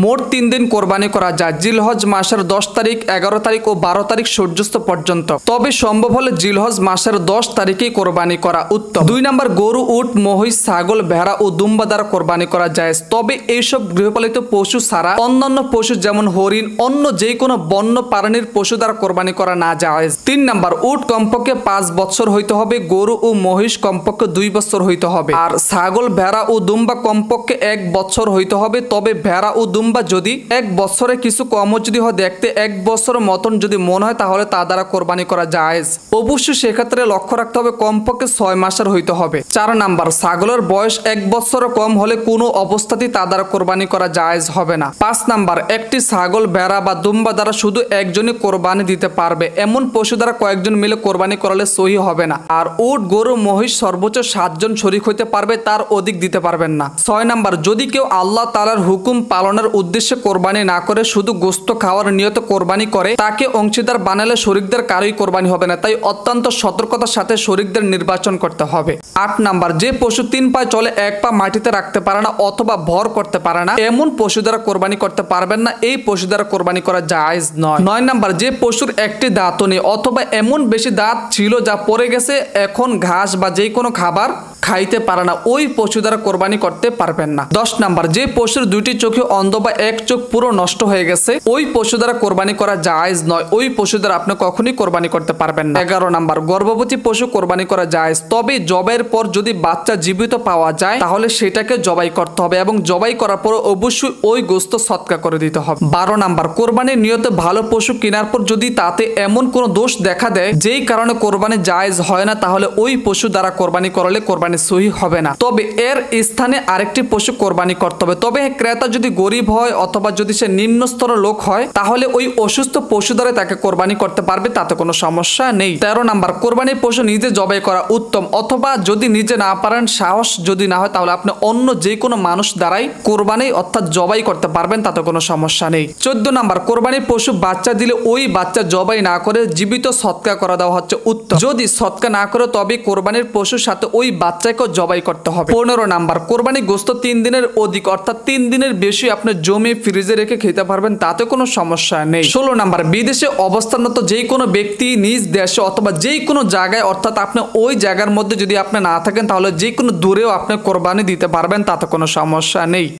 মোট 3 দিন কোরবানি করা যায়, জিলহজ মাসের 10 তারিখ, 11 তারিখ ও 12 তারিখ সূর্যাস্ত পর্যন্ত। তবে সম্ভব হলে জিলহজ মাসের 10 তারিখেই কোরবানি করা উত্তম। 2 নম্বর, গরু, উট, মহিষ, ছাগল, ভেড়া ও দুম্বা দ্বারা কোরবানি করা যায়। তবে এইসব গৃহপালিত পশু ছাড়া অন্যান্য পশু যেমন হরিণ, অন্য যে কোনো বন্য প্রাণীর পশু দ্বারা কোরবানি করা না যায়। 3 নম্বর, উট কমপক্ষে 5 বছর হইতে হবে, গরু ও মহিষ কমপক্ষে 2 বছর হইতে হবে, আর ছাগল, ভেড়া ও দুম্বা কমপক্ষে 1 বছর হইতে হবে। তবে ভেড়া ও দুম্বা যদি 1 বছরে কিছু কমও যদি হয়, দেখতে 1 বছরের মতন যদি মনে হয়, তাহলে তা দ্বারা কোরবানি করা যায়। অবশ্যই সেক্ষেত্রে লক্ষ্য রাখতে হবে কমপক্ষে 6 মাসের হইতে হবে। 4 নাম্বার, ছাগলের বয়স 1 বছরের কম হলে কোনো অবস্থাতেই তা দ্বারা কোরবানি করা জায়েজ হবে না। 5 নাম্বার, একটি ছাগল, ভেড়া বা দুম্বা দ্বারা শুধু একজনই কোরবানি দিতে পারবে, এমন পশু দ্বারা কয়েকজন মিলে কোরবানি করালে সহি হবে না। আর উট, গরু, মহিষ সর্বোচ্চ 7 জন শরীক হইতে পারবে, তার অধিক দিতে পারবেন না। 6 নাম্বার, যদি কেউ আল্লাহ তাআলার হুকুম পালনের উদ্দেশ্যে কোরবানি না করে শুধু গোশত খাওয়ার নিয়তে কোরবানি করে, তাকে অংশীদার বানালে শরীকদের কারোই কোরবানি হবে না। তাই অত্যন্ত সতর্কতার সাথে শরীকদের নির্বাচন করতে হবে। 8 নাম্বার, যে পশু 3 পায়ে চলে, 1 পা মাটিতে রাখতে পারে না অথবা ভর করতে পারে না, এমন পশু দ্বারা কোরবানি করতে পারবেন না, এই পশু দ্বারা কোরবানি করা জায়েজ নয়। 9 নাম্বার, যে পশুর একটি দাঁতও নেই অথবা এমন বেশি দাঁত ছিল যা পড়ে গেছে, এখন ঘাস বা যে কোনো খাবার খাইতে পারে না, ওই পশু দ্বারা কোরবানি করতে পারবেন না। 10 নাম্বার, যে পশুর 2টি চোখে অন্ধ বা এক চোখ পুরো নষ্ট হয়ে গেছে, ওই পশু দ্বারা কোরবানি করা জায়েজ নয়, ওই পশু দ্বারা আপনি কখনোই কোরবানি করতে পারবেন না। 11 নাম্বার, গর্ভবতী পশু কোরবানি করা জায়েজ, তবে জবাইয়ের পর যদি বাচ্চা জীবিত পাওয়া যায় তাহলে সেটাকে জবাই করতে হবে এবং জবাই করার পর অবশ্যই ওই গোশত সদকা করে দিতে হবে। 12 নাম্বার, কোরবানির নিয়তে ভালো পশু কেনার পর যদি তাতে এমন কোনো দোষ দেখা দেয় যেই কারণে কোরবানি জায়েজ হয় না, তাহলে ওই পশু দ্বারা কোরবানি করলে কোরবানি সহি হবে না। তবে এর স্থানে আরেকটি পশু কোরবানি করতে হবে। তবে ক্রেতা যদি গরিব হয় অথবা যদি সে নিম্ন স্তরের লোক হয়, তাহলে ওই অসুস্থ পশু দ্বারা তাকে কোরবানি করতে পারবে, তাতে কোনো সমস্যা নেই। 13 নাম্বার, কোরবানির পশু নিজে জবাই করা উত্তম, অথবা যদি নিজে না পারেন, সাহস যদি না হয়, তাহলে আপনি অন্য যে কোনো মানুষ দ্বারাই কোরবানি অর্থাৎ জবাই করতে পারবেন, তাতে কোনো সমস্যা নেই। 14 নাম্বার, কোরবানির পশু বাচ্চা দিলে ওই বাচ্চা জবাই না করে জীবিত সৎকা করে দেওয়া হচ্ছে উত্তম। যদি সৎকা না করে তবে কোরবানির পশুর সাথে ওই বাচ্চাকে জবাই করতে হবে। 15 নাম্বার, কোরবানি গোশত 3 দিনের অধিক অর্থাৎ 3 দিনের বেশি আপনি জমে ফ্রিজে রেখে খেতে পারবেন, তাতে কোনো সমস্যা নেই। 16 নাম্বার, বিদেশে অবস্থানরত যে কোনো ব্যক্তি নিজ দেশে অথবা যে কোনো জায়গায় অর্থাৎ আপনি ওই জায়গার মধ্যে যদি আপনি না থাকেন, তাহলে যে কোনো দূরেও আপনি কোরবানি দিতে পারবেন, তাতে কোনো সমস্যা নেই।